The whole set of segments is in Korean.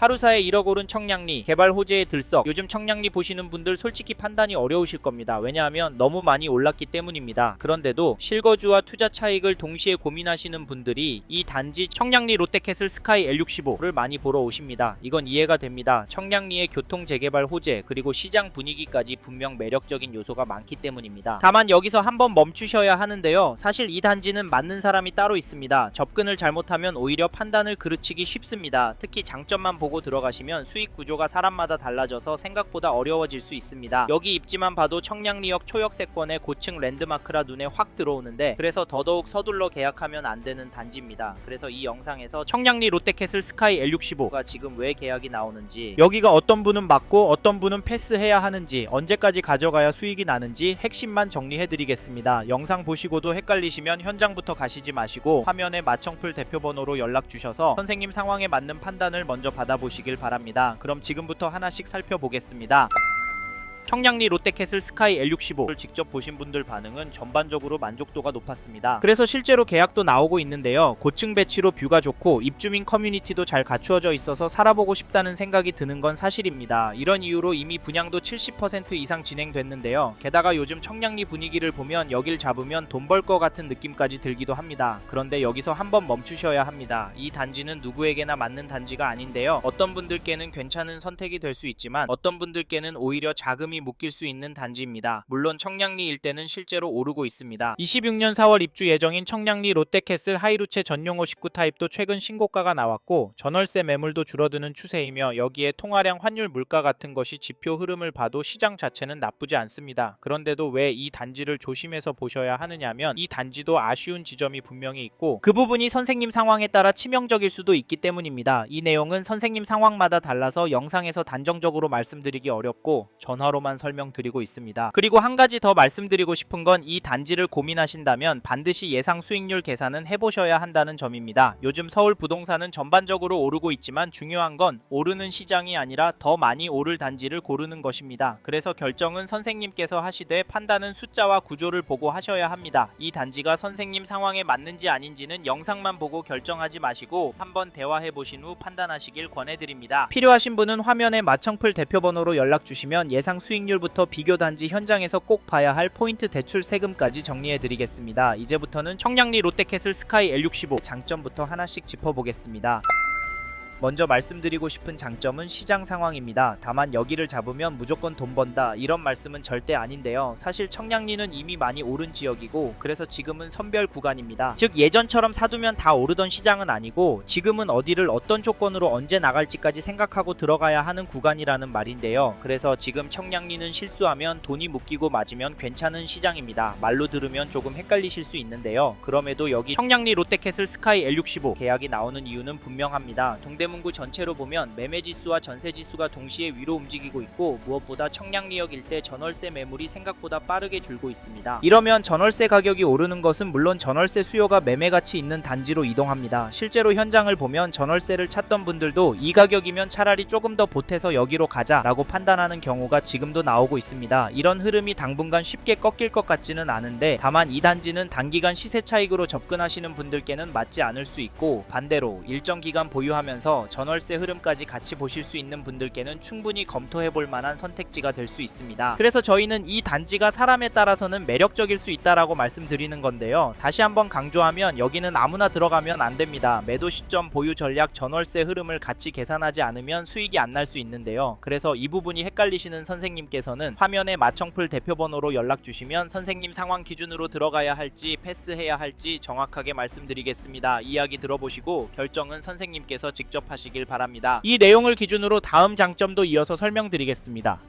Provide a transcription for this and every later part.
하루사에 1억 오른 청량리, 개발 호재에 들썩. 요즘 청량리 보시는 분들 솔직히 판단이 어려우실 겁니다. 왜냐하면 너무 많이 올랐기 때문입니다. 그런데도 실거주와 투자 차익을 동시에 고민하시는 분들이 이 단지 청량리 롯데캐슬 스카이 L65를 많이 보러 오십니다. 이건 이해가 됩니다. 청량리의 교통 재개발 호재 그리고 시장 분위기까지 분명 매력적인 요소가 많기 때문입니다. 다만 여기서 한번 멈추셔야 하는데요. 사실 이 단지는 맞는 사람이 따로 있습니다. 접근을 잘못하면 오히려 판단을 그르치기 쉽습니다. 특히 장점만 보고 들어가시면 수익 구조가 사람마다 달라져서 생각보다 어려워질 수 있습니다. 여기 입지만 봐도 청량리역 초역세권의 고층 랜드마크라 눈에 확 들어오는데, 그래서 더더욱 서둘러 계약하면 안 되는 단지입니다. 그래서 이 영상에서 청량리 롯데캐슬 스카이 L65가 지금 왜 계약이 나오는지, 여기가 어떤 분은 맞고 어떤 분은 패스해야 하는지, 언제까지 가져가야 수익이 나는지 핵심만 정리해드리겠습니다. 영상 보시고도 헷갈리시면 현장부터 가시지 마시고 화면에 마청풀 대표번호로 연락 주셔서 선생님 상황에 맞는 판단을 먼저 받아보시길 바랍니다. 그럼 지금부터 하나씩 살펴보겠습니다. 청량리 롯데캐슬 스카이 L65를 직접 보신 분들 반응은 전반적으로 만족도가 높았습니다. 그래서 실제로 계약도 나오고 있는데요. 고층 배치로 뷰가 좋고 입주민 커뮤니티도 잘 갖추어져 있어서 살아보고 싶다는 생각이 드는 건 사실입니다. 이런 이유로 이미 분양도 70% 이상 진행됐는데요. 게다가 요즘 청량리 분위기를 보면 여길 잡으면 돈 벌 것 같은 느낌까지 들기도 합니다. 그런데 여기서 한번 멈추셔야 합니다. 이 단지는 누구에게나 맞는 단지가 아닌데요. 어떤 분들께는 괜찮은 선택이 될 수 있지만 어떤 분들께는 오히려 자금이 묶일 수 있는 단지입니다. 물론 청량리 일대는 실제로 오르고 있습니다. 26년 4월 입주 예정인 청량리 롯데캐슬 하이루체 전용호 19 타입도 최근 신고가가 나왔고 전월세 매물도 줄어드는 추세이며 여기에 통화량 환율 물가 같은 것이 지표 흐름을 봐도 시장 자체는 나쁘지 않습니다. 그런데도 왜 이 단지를 조심해서 보셔야 하느냐면 이 단지도 아쉬운 지점이 분명히 있고 그 부분이 선생님 상황에 따라 치명적일 수도 있기 때문입니다. 이 내용은 선생님 상황마다 달라서 영상에서 단정적으로 말씀드리기 어렵고 전화로만 설명드리고 있습니다. 그리고 한 가지 더 말씀드리고 싶은 건 이 단지를 고민하신다면 반드시 예상 수익률 계산은 해보셔야 한다는 점입니다. 요즘 서울 부동산은 전반적으로 오르고 있지만 중요한 건 오르는 시장이 아니라 더 많이 오를 단지를 고르는 것입니다. 그래서 결정은 선생님께서 하시되 판단은 숫자와 구조를 보고 하셔야 합니다. 이 단지가 선생님 상황에 맞는지 아닌지는 영상만 보고 결정하지 마시고 한번 대화해 보신 후 판단하시길 권해드립니다. 필요하신 분은 화면에 마청풀 대표번호로 연락 주시면 예상 수익률부터 비교 단지 현장에서 꼭 봐야 할 포인트 대출 세금까지 정리해 드리겠습니다. 이제부터는 청량리 롯데캐슬 스카이 L65 장점부터 하나씩 짚어보겠습니다. 먼저 말씀드리고 싶은 장점은 시장 상황입니다. 다만 여기를 잡으면 무조건 돈 번다 이런 말씀은 절대 아닌데요. 사실 청량리는 이미 많이 오른 지역이고 그래서 지금은 선별 구간입니다. 즉 예전처럼 사두면 다 오르던 시장은 아니고 지금은 어디를 어떤 조건으로 언제 나갈지까지 생각하고 들어가야 하는 구간이라는 말인데요. 그래서 지금 청량리는 실수하면 돈이 묶이고 맞으면 괜찮은 시장입니다. 말로 들으면 조금 헷갈리실 수 있는데요. 그럼에도 여기 청량리 롯데캐슬 스카이 L65 계약이 나오는 이유는 분명합니다. 동대문구 전체로 보면 매매지수와 전세지수가 동시에 위로 움직이고 있고 무엇보다 청량리역 일대 전월세 매물이 생각보다 빠르게 줄고 있습니다. 이러면 전월세 가격이 오르는 것은 물론 전월세 수요가 매매가치 있는 단지로 이동합니다. 실제로 현장을 보면 전월세를 찾던 분들도 이 가격이면 차라리 조금 더 보태서 여기로 가자 라고 판단하는 경우가 지금도 나오고 있습니다. 이런 흐름이 당분간 쉽게 꺾일 것 같지는 않은데 다만 이 단지는 단기간 시세 차익으로 접근하시는 분들께는 맞지 않을 수 있고 반대로 일정 기간 보유하면서 전월세 흐름까지 같이 보실 수 있는 분들께는 충분히 검토해볼 만한 선택지가 될 수 있습니다. 그래서 저희는 이 단지가 사람에 따라서는 매력적일 수 있다라고 말씀드리는 건데요. 다시 한번 강조하면 여기는 아무나 들어가면 안 됩니다. 매도 시점, 보유 전략, 전월세 흐름을 같이 계산하지 않으면 수익이 안 날 수 있는데요. 그래서 이 부분이 헷갈리시는 선생님께서는 화면에 마청풀 대표번호로 연락 주시면 선생님 상황 기준으로 들어가야 할지 패스해야 할지 정확하게 말씀드리겠습니다. 이야기 들어보시고 결정은 선생님께서 직접 하시길 바랍니다. 이 내용을 기준으로 다음 장점도 이어서 설명드리겠습니다.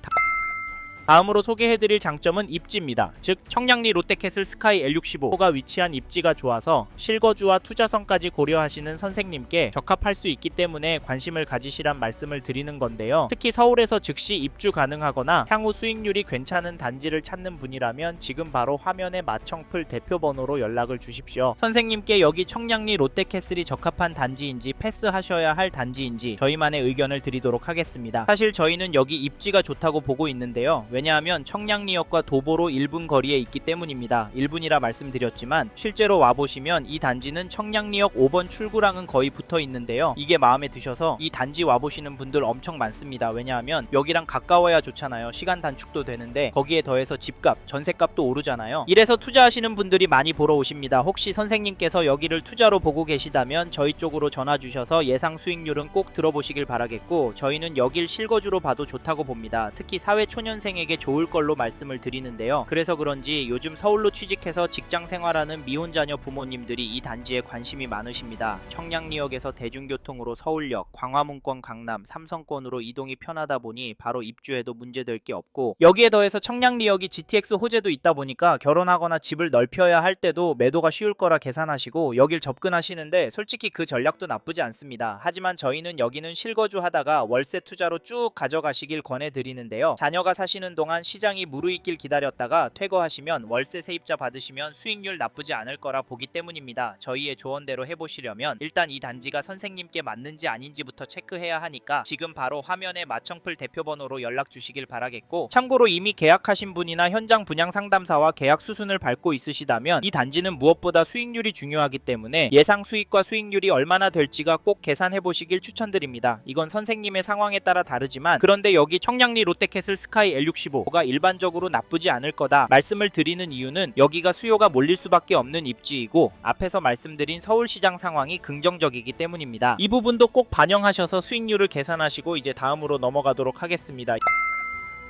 다음으로 소개해드릴 장점은 입지입니다. 즉 청량리 롯데캐슬 스카이 L65가 위치한 입지가 좋아서 실거주와 투자성까지 고려하시는 선생님께 적합할 수 있기 때문에 관심을 가지시란 말씀을 드리는 건데요. 특히 서울에서 즉시 입주 가능하거나 향후 수익률이 괜찮은 단지를 찾는 분이라면 지금 바로 화면에 마청풀 대표번호로 연락을 주십시오. 선생님께 여기 청량리 롯데캐슬이 적합한 단지인지 패스하셔야 할 단지인지 저희만의 의견을 드리도록 하겠습니다. 사실 저희는 여기 입지가 좋다고 보고 있는데요. 왜냐하면 청량리역과 도보로 1분 거리에 있기 때문입니다. 1분이라 말씀드렸지만 실제로 와보시면 이 단지는 청량리역 5번 출구랑은 거의 붙어 있는데요. 이게 마음에 드셔서 이 단지 와보시는 분들 엄청 많습니다. 왜냐하면 여기랑 가까워야 좋잖아요. 시간 단축도 되는데 거기에 더해서 집값, 전세값도 오르잖아요. 이래서 투자하시는 분들이 많이 보러 오십니다. 혹시 선생님께서 여기를 투자로 보고 계시다면 저희 쪽으로 전화 주셔서 예상 수익률은 꼭 들어보시길 바라겠고, 저희는 여길 실거주로 봐도 좋다고 봅니다. 특히 사회초년생에게 좋을 걸로 말씀을 드리는데요. 그래서 그런지 요즘 서울로 취직해서 직장 생활하는 미혼자녀 부모님들이 이 단지에 관심이 많으십니다. 청량리역에서 대중교통으로 서울역, 광화문권 강남, 삼성권으로 이동이 편하다 보니 바로 입주해도 문제될 게 없고, 여기에 더해서 청량리역이 GTX 호재도 있다 보니까 결혼하거나 집을 넓혀야 할 때도 매도가 쉬울 거라 계산하시고 여길 접근하시는데 솔직히 그 전략도 나쁘지 않습니다. 하지만 저희는 여기는 실거주 하다가 월세 투자로 쭉 가져가시길 권해드리는데요. 자녀가 사시는 동안 시장이 무르익길 기다렸다가 퇴거하시면 월세 세입자 받으시면 수익률 나쁘지 않을 거라 보기 때문입니다. 저희의 조언대로 해보시려면 일단 이 단지가 선생님께 맞는지 아닌지부터 체크해야 하니까 지금 바로 화면에 마청풀 대표번호로 연락 주시길 바라겠고, 참고로 이미 계약하신 분이나 현장 분양 상담사와 계약 수순을 밟고 있으시다면 이 단지는 무엇보다 수익률이 중요하기 때문에 예상 수익과 수익률이 얼마나 될지가 꼭 계산해 보시길 추천드립니다. 이건 선생님의 상황에 따라 다르지만, 그런데 여기 청량리 롯데캐슬 스카이 L65가 일반적으로 나쁘지 않을 거다 말씀을 드리는 이유는 여기가 수요가 몰릴 수밖에 없는 입지이고 앞에서 말씀드린 서울시장 상황이 긍정적이기 때문입니다. 이 부분도 꼭 반영하셔서 수익률을 계산하시고 이제 다음으로 넘어가도록 하겠습니다.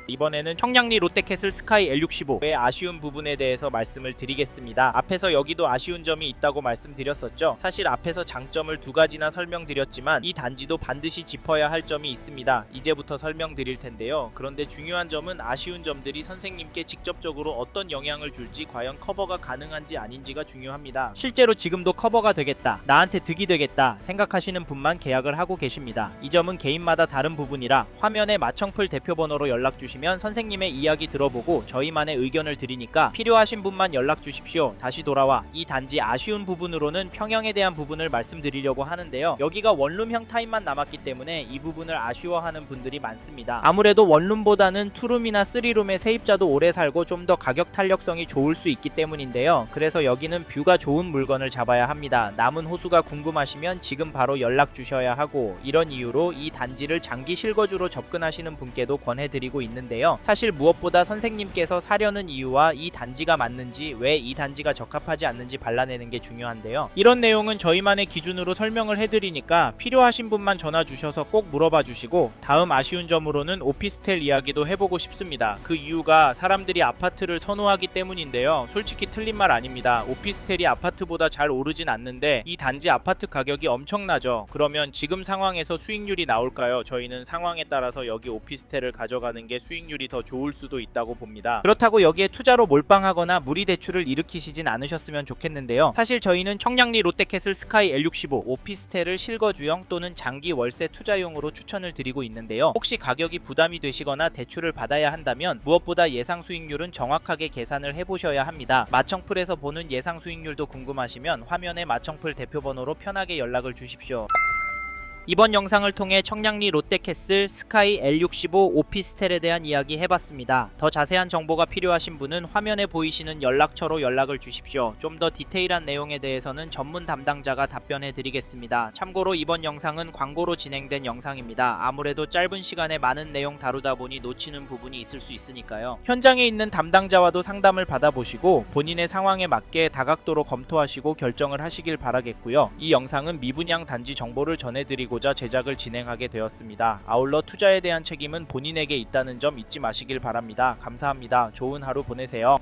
이번에는 청량리 롯데캐슬 스카이 L65의 아쉬운 부분에 대해서 말씀을 드리겠습니다. 앞에서 여기도 아쉬운 점이 있다고 말씀드렸었죠. 사실 앞에서 장점을 두 가지나 설명드렸지만 이 단지도 반드시 짚어야 할 점이 있습니다. 이제부터 설명드릴 텐데요. 그런데 중요한 점은 아쉬운 점들이 선생님께 직접적으로 어떤 영향을 줄지 과연 커버가 가능한지 아닌지가 중요합니다. 실제로 지금도 커버가 되겠다, 나한테 득이 되겠다 생각하시는 분만 계약을 하고 계십니다. 이 점은 개인마다 다른 부분이라 화면에 마청풀 대표번호로 연락 주시면 선생님의 이야기 들어보고 저희만의 의견을 드리니까 필요하신 분만 연락 주십시오. 다시 돌아와 이 단지 아쉬운 부분으로는 평형에 대한 부분을 말씀드리려고 하는데요. 여기가 원룸형 타입만 남았기 때문에 이 부분을 아쉬워하는 분들이 많습니다. 아무래도 원룸보다는 투룸이나 쓰리룸의 세입자도 오래 살고 좀 더 가격 탄력성이 좋을 수 있기 때문인데요. 그래서 여기는 뷰가 좋은 물건을 잡아야 합니다. 남은 호수가 궁금하시면 지금 바로 연락 주셔야 하고, 이런 이유로 이 단지를 장기 실거주로 접근하시는 분께도 권해드리고 있는데요. 사실 무엇보다 선생님께서 사려는 이유와 이 단지가 맞는지, 왜 이 단지가 적합하지 않는지 발라내는 게 중요한데요. 이런 내용은 저희만의 기준으로 설명을 해드리니까 필요하신 분만 전화 주셔서 꼭 물어봐 주시고, 다음 아쉬운 점으로는 오피스텔 이야기도 해보고 싶습니다. 그 이유가 사람들이 아파트를 선호하기 때문인데요. 솔직히 틀린 말 아닙니다. 오피스텔이 아파트보다 잘 오르진 않는데 이 단지 아파트 가격이 엄청나죠. 그러면 지금 상황에서 수익률이 나올까요? 저희는 상황에 따라서 여기 오피스텔을 가져가는 게 수익률이 더 좋을 수도 있다고 봅니다. 그렇다고 여기에 투자로 몰빵하거나 무리 대출을 일으키시진 않으셨으면 좋겠는데요. 사실 저희는 청량리 롯데캐슬 스카이 L65 오피스텔을 실거주형 또는 장기 월세 투자용으로 추천을 드리고 있는데요. 혹시 가격이 부담이 되시거나 대출을 받아야 한다면 무엇보다 예상 수익률은 정확하게 계산을 해보셔야 합니다. 마청풀에서 보는 예상 수익률도 궁금하시면 화면에 마청풀 대표번호로 편하게 연락을 주십시오. 이번 영상을 통해 청량리 롯데캐슬 스카이 L65 오피스텔에 대한 이야기 해봤습니다. 더 자세한 정보가 필요하신 분은 화면에 보이시는 연락처로 연락을 주십시오. 좀 더 디테일한 내용에 대해서는 전문 담당자가 답변해 드리겠습니다. 참고로 이번 영상은 광고로 진행된 영상입니다. 아무래도 짧은 시간에 많은 내용 다루다 보니 놓치는 부분이 있을 수 있으니까요. 현장에 있는 담당자와도 상담을 받아보시고 본인의 상황에 맞게 다각도로 검토하시고 결정을 하시길 바라겠고요. 이 영상은 미분양 단지 정보를 전해드리고 제작을 진행하게 되었습니다. 아울러 투자에 대한 책임은 본인에게 있다는 점 잊지 마시길 바랍니다. 감사합니다. 좋은 하루 보내세요.